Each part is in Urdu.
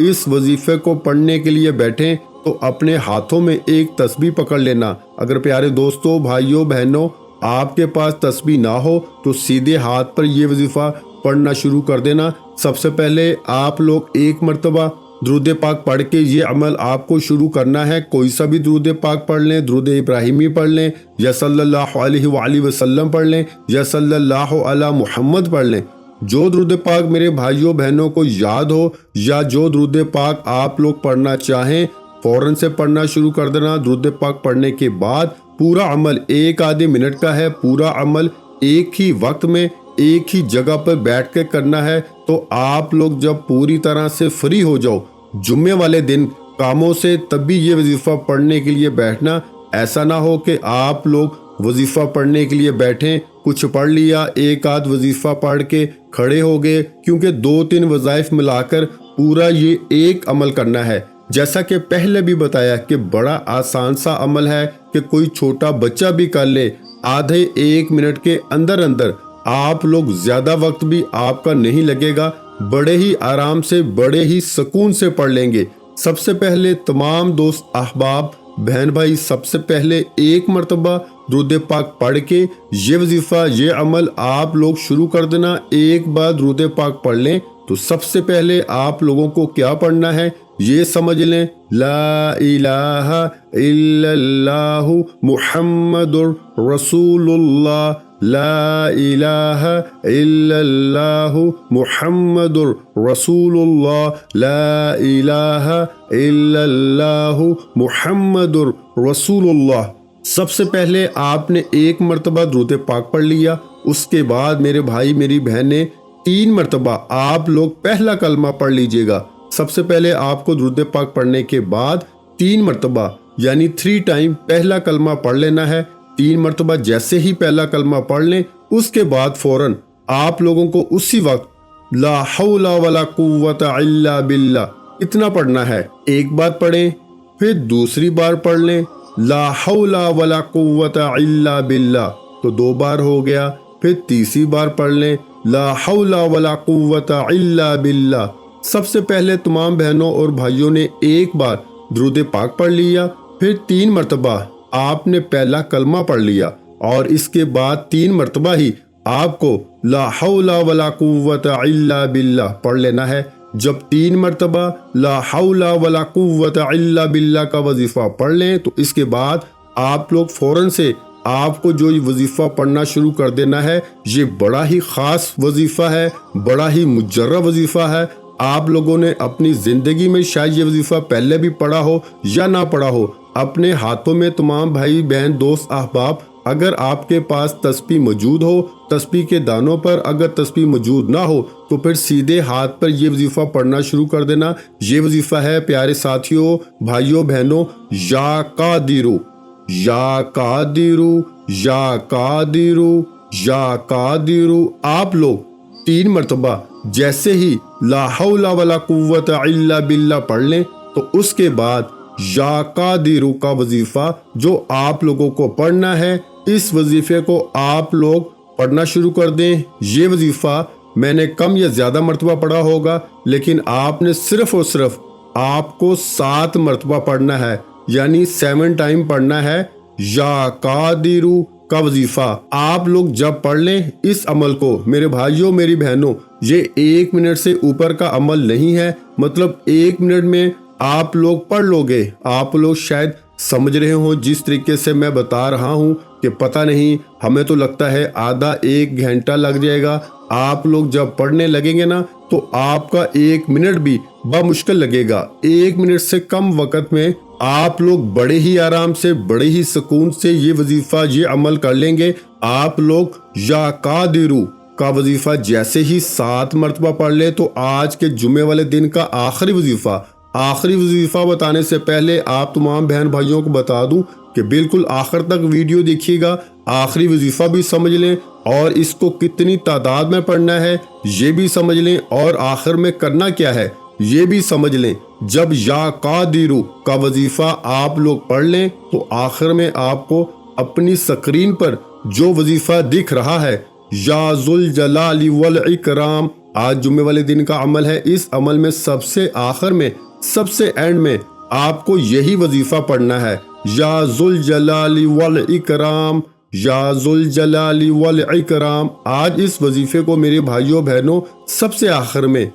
اس وظیفے کو پڑھنے کے لیے بیٹھیں تو اپنے ہاتھوں میں ایک تسبیح پکڑ لینا۔ اگر پیارے دوستوں، بھائیوں، بہنوں، آپ کے پاس تسبیح نہ ہو تو سیدھے ہاتھ پر یہ وظیفہ پڑھنا شروع کر دینا۔ سب سے پہلے آپ لوگ ایک مرتبہ درود پاک پڑھ کے یہ عمل آپ کو شروع کرنا ہے۔ کوئی سا بھی درود پاک پڑھ لیں، درود ابراہیمی پڑھ لیں، یا صلی اللہ علیہ وآلہ وسلم پڑھ لیں، یا صلی اللہ علی محمد پڑھ لیں۔ جو درود پاک میرے بھائیوں بہنوں کو یاد ہو یا جو درود پاک آپ لوگ پڑھنا چاہیں، فوراً سے پڑھنا شروع کر دینا۔ درود پاک پڑھنے کے بعد پورا عمل 1 منٹ کا ہے، پورا عمل ایک ہی وقت میں ایک ہی جگہ پر بیٹھ کے کرنا ہے۔ تو آپ لوگ جب پوری طرح سے فری ہو جاؤ جمعے والے دن کاموں سے، تب بھی یہ وظیفہ پڑھنے کے لیے بیٹھنا۔ ایسا نہ ہو کہ آپ لوگ وظیفہ پڑھنے کے لیے بیٹھیں، کچھ پڑھ لیا، ایک آدھ وظیفہ پڑھ کے کھڑے ہو گئے، کیونکہ 2-3 وظائف ملا کر پورا یہ ایک عمل کرنا ہے۔ جیسا کہ پہلے بھی بتایا کہ بڑا آسان سا عمل ہے کہ کوئی چھوٹا بچہ بھی کر لے۔ آدھے 1 منٹ کے اندر اندر آپ لوگ، زیادہ وقت بھی آپ کا نہیں لگے گا، بڑے ہی آرام سے، بڑے ہی سکون سے پڑھ لیں گے۔ سب سے پہلے تمام دوست احباب، بہن بھائی، سب سے پہلے ایک مرتبہ درود پاک پڑھ کے یہ وظیفہ، یہ عمل آپ لوگ شروع کر دینا۔ ایک بار درود پاک پڑھ لیں تو سب سے پہلے آپ لوگوں کو کیا پڑھنا ہے یہ سمجھ لیں۔ لا الہ الا اللہ محمد رسول اللہ، لا الہ الا اللہ محمد رسول اللہ، لا الہ الا اللہ محمد رسول اللہ۔ سب سے پہلے آپ نے ایک مرتبہ درود پاک پڑھ لیا، اس کے بعد میرے بھائی میری بہنیں 3 مرتبہ آپ لوگ پہلا کلمہ پڑھ لیجئے گا۔ سب سے پہلے آپ کو درود پاک پڑھنے کے بعد 3 مرتبہ یعنی 3 ٹائم پہلا کلمہ پڑھ لینا ہے۔ 3 مرتبہ جیسے ہی پہلا کلمہ پڑھ لیں، اس کے بعد فوراً آپ لوگوں کو اسی وقت لا حول ولا قوت الا باللہ اتنا پڑھنا ہے۔ ایک بار پڑھیں، پھر دوسری بار پڑھ لیں لا حول ولا قوت الا باللہ، تو 2 بار ہو گیا۔ پھر تیسری بار پڑھ لیں لا حول ولا قوت الا باللہ۔ سب سے پہلے تمام بہنوں اور بھائیوں نے ایک بار درود پاک پڑھ لیا، پھر 3 مرتبہ آپ نے پہلا کلمہ پڑھ لیا، اور اس کے بعد 3 مرتبہ ہی آپ کو لا حول ولا قوت الا باللہ پڑھ لینا ہے۔ جب 3 مرتبہ لا حول ولا قوت الا باللہ کا وظیفہ پڑھ لیں تو اس کے بعد آپ لوگ فوراً سے آپ کو جو یہ وظیفہ پڑھنا شروع کر دینا ہے۔ یہ بڑا ہی خاص وظیفہ ہے، بڑا ہی مجرب وظیفہ ہے۔ آپ لوگوں نے اپنی زندگی میں شاید یہ وظیفہ پہلے بھی پڑھا ہو یا نہ پڑھا ہو، اپنے ہاتھوں میں تمام بھائی بہن دوست احباب، اگر آپ کے پاس تسبیح موجود ہو، تسبیح کے دانوں پر اگر تسبیح موجود نہ ہو تو پھر سیدھے ہاتھ پر یہ وظیفہ پڑھنا شروع کر دینا۔ یہ وظیفہ ہے پیارے ساتھیوں، بھائیوں بہنوں، یا قادرو، یا قادرو، یا قادرو، یا قادرو۔ آپ لوگ 3 مرتبہ جیسے ہی لا حول ولا قوت الا باللہ پڑھ لیں تو اس کے بعد یا قادرو کا وظیفہ جو آپ لوگوں کو پڑھنا ہے، اس وظیفے کو آپ لوگ پڑھنا شروع کر دیں۔ یہ وظیفہ میں نے کم یا زیادہ مرتبہ پڑھا ہوگا، لیکن آپ نے صرف اور صرف آپ کو 7 مرتبہ پڑھنا ہے، یعنی 7 ٹائم پڑھنا ہے یا قادرو کا وظیفہ۔ آپ لوگ جب پڑھ لیں اس عمل کو، میرے بھائیوں میری بہنوں، یہ 1 منٹ سے اوپر کا عمل نہیں ہے، مطلب 1 منٹ میں آپ لوگ پڑھ لو گے۔ آپ لوگ شاید سمجھ رہے ہوں جس طریقے سے میں بتا رہا ہوں کہ پتہ نہیں، ہمیں تو لگتا ہے آدھا 1 گھنٹہ لگ جائے گا۔ آپ لوگ جب پڑھنے لگیں گے نا تو آپ کا 1 منٹ بھی بمشکل لگے گا۔ 1 منٹ سے کم وقت میں آپ لوگ بڑے ہی آرام سے، بڑے ہی سکون سے یہ وظیفہ، یہ عمل کر لیں گے۔ آپ لوگ یا قادرو کا وظیفہ جیسے ہی 7 مرتبہ پڑھ لے تو آج کے جمعے والے دن کا آخری وظیفہ بتانے سے پہلے آپ تمام بہن بھائیوں کو بتا دوں کہ بالکل آخر تک ویڈیو دیکھیے گا، آخری وظیفہ بھی سمجھ لیں، اور اس کو کتنی تعداد میں پڑھنا ہے یہ بھی سمجھ لیں، اور آخر میں کرنا کیا ہے یہ بھی سمجھ لیں۔ جب یا قادرو کا وظیفہ آپ لوگ پڑھ لیں تو آخر میں آپ کو اپنی سکرین پر جو وظیفہ دکھ رہا ہے، یا ذوالجلال والاکرام آج جمعے والے دن کا عمل ہے، اس عمل میں سب سے آخر میں، سب سے اینڈ میں آپ کو یہی وظیفہ پڑھنا ہے، یا ذوالجلال والاکرام، یا ذوالجلال والاکرام۔ آج اس وظیفے کو میرے بھائیوں بہنوں سب سے آخر میں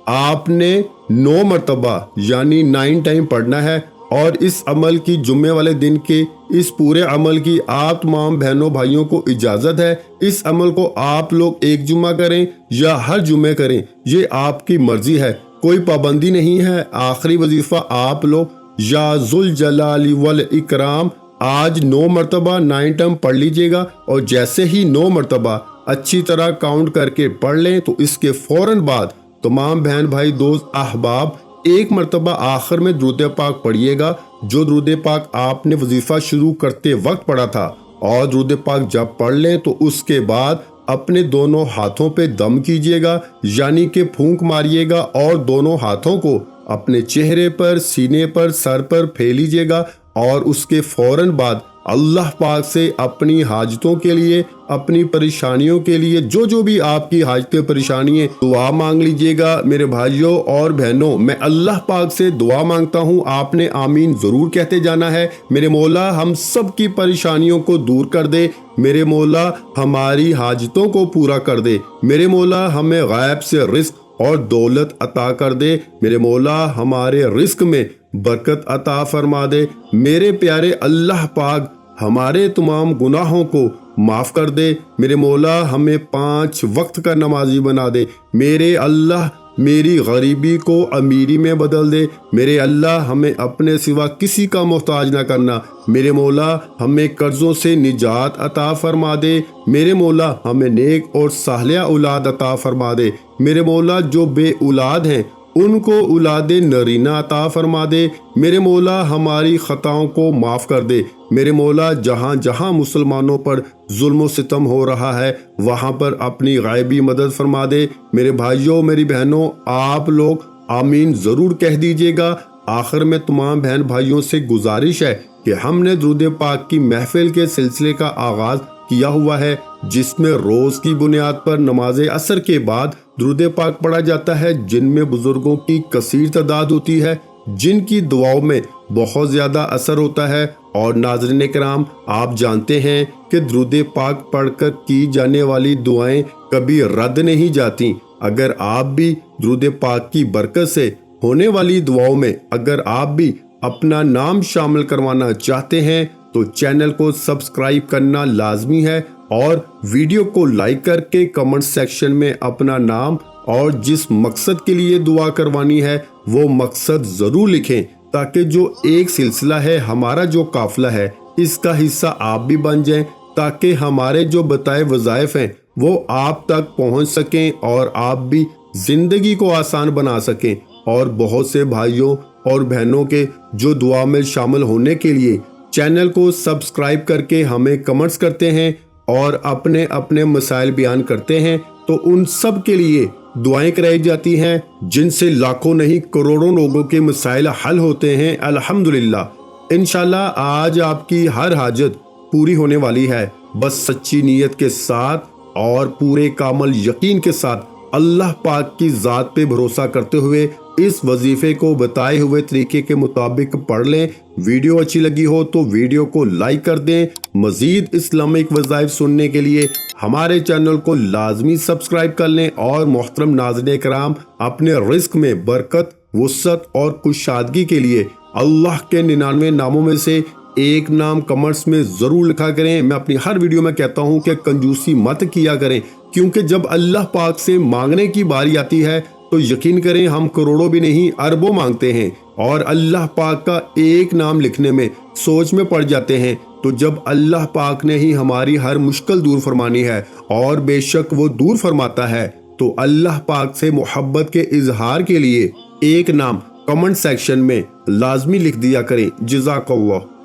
آپ نے 9 مرتبہ یعنی 9 ٹائم پڑھنا ہے، اور اس عمل کی جمعے والے دن کے اس پورے عمل کی آپ تمام بہنوں بھائیوں کو اجازت ہے۔ اس عمل کو آپ لوگ ایک جمعہ کریں یا ہر جمعے کریں، یہ آپ کی مرضی ہے، کوئی پابندی نہیں ہے۔ آخری وظیفہ آپ لوگ یا ذوالجلال والاکرام آج 9 مرتبہ 9 ٹائم پڑھ لیجئے گا، اور جیسے ہی 9 مرتبہ اچھی طرح کاؤنٹ کر کے پڑھ لیں تو اس کے فوراً بعد تمام بہن بھائی دوست احباب ایک مرتبہ آخر میں درود پاک پڑھیے گا، جو درود پاک آپ نے وظیفہ شروع کرتے وقت پڑھا تھا، اور درود پاک جب پڑھ لیں تو اس کے بعد اپنے دونوں ہاتھوں پہ دم کیجئے گا، یعنی کہ پھونک ماریے گا، اور دونوں ہاتھوں کو اپنے چہرے پر، سینے پر، سر پر پھیلیجئے گا، اور اس کے فوراً بعد اللہ پاک سے اپنی حاجتوں کے لیے، اپنی پریشانیوں کے لیے، جو بھی آپ کی حاجتیں پریشانیاں، دعا مانگ لیجئے گا۔ میرے بھائیوں اور بہنوں، میں اللہ پاک سے دعا مانگتا ہوں، آپ نے آمین ضرور کہتے جانا ہے۔ میرے مولا ہم سب کی پریشانیوں کو دور کر دے، میرے مولا ہماری حاجتوں کو پورا کر دے، میرے مولا ہمیں غیب سے رزق اور دولت عطا کر دے، میرے مولا ہمارے رزق میں برکت عطا فرما دے، میرے پیارے اللہ پاک ہمارے تمام گناہوں کو معاف کر دے، میرے مولا ہمیں 5 وقت کا نمازی بنا دے، میرے اللہ میری غریبی کو امیری میں بدل دے، میرے اللہ ہمیں اپنے سوا کسی کا محتاج نہ کرنا، میرے مولا ہمیں قرضوں سے نجات عطا فرما دے، میرے مولا ہمیں نیک اور صالحہ اولاد عطا فرما دے، میرے مولا جو بے اولاد ہیں ان کو اولاد نرینہ عطا فرما دے، میرے مولا ہماری خطاؤں کو معاف کر دے، میرے مولا جہاں جہاں مسلمانوں پر ظلم و ستم ہو رہا ہے وہاں پر اپنی غیبی مدد فرما دے۔ میرے بھائیوں میری بہنوں آپ لوگ آمین ضرور کہہ دیجئے گا۔ آخر میں تمام بہن بھائیوں سے گزارش ہے کہ ہم نے درود پاک کی محفل کے سلسلے کا آغاز کیا ہوا ہے، جس میں روز کی بنیاد پر نماز عصر کے بعد درود پاک پڑھا جاتا ہے، جن میں بزرگوں کی کثیر تعداد ہوتی ہے، جن کی دعاؤں میں بہت زیادہ اثر ہوتا ہے۔ اور ناظرین کرام آپ جانتے ہیں کہ درود پاک پڑھ کر کی جانے والی دعائیں کبھی رد نہیں جاتی۔ اگر آپ بھی درود پاک کی برکت سے ہونے والی دعاؤں میں اگر آپ بھی اپنا نام شامل کروانا چاہتے ہیں تو چینل کو سبسکرائب کرنا لازمی ہے، اور ویڈیو کو لائک کر کے کمنٹ سیکشن میں اپنا نام اور جس مقصد کے لیے دعا کروانی ہے وہ مقصد ضرور لکھیں، تاکہ جو ایک سلسلہ ہے ہمارا جو قافلہ ہے اس کا حصہ آپ بھی بن جائیں، تاکہ ہمارے جو بتائے وظائف ہیں وہ آپ تک پہنچ سکیں اور آپ بھی زندگی کو آسان بنا سکیں۔ اور بہت سے بھائیوں اور بہنوں کے جو دعا میں شامل ہونے کے لیے چینل کو سبسکرائب کر کے ہمیں کمنٹس کرتے ہیں اور اپنے اپنے مسائل بیان کرتے ہیں، تو ان سب کے لیے دعائیں کرائی جاتی ہیں، جن سے لاکھوں نہیں کروڑوں لوگوں کے مسائل حل ہوتے ہیں الحمدللہ۔ انشاءاللہ آج آپ کی ہر حاجت پوری ہونے والی ہے، بس سچی نیت کے ساتھ اور پورے کامل یقین کے ساتھ اللہ پاک کی ذات پہ بھروسہ کرتے ہوئے اس وظیفے کو بتائے ہوئے طریقے کے مطابق پڑھ لیں۔ ویڈیو اچھی لگی ہو تو ویڈیو کو لائک کر دیں۔ مزید اسلامک وظائف سننے کے لیے ہمارے چینل کو لازمی سبسکرائب کر لیں، اور محترم ناظرین کرام اپنے رزق میں برکت، وسعت اور کشادگی کے لیے اللہ کے 99 ناموں میں سے ایک نام کمنٹس میں ضرور لکھا کریں۔ میں اپنی ہر ویڈیو میں کہتا ہوں کہ کنجوسی مت کیا کریں، کیونکہ جب اللہ پاک سے مانگنے کی باری آتی ہے تو یقین کریں ہم کروڑوں بھی نہیں اربوں مانگتے ہیں، اور اللہ پاک کا ایک نام لکھنے میں سوچ میں پڑ جاتے ہیں۔ تو جب اللہ پاک نے ہی ہماری ہر مشکل دور فرمانی ہے، اور بے شک وہ دور فرماتا ہے، تو اللہ پاک سے محبت کے اظہار کے لیے ایک نام کمنٹ سیکشن میں لازمی لکھ دیا کریں۔ جزاک اللہ۔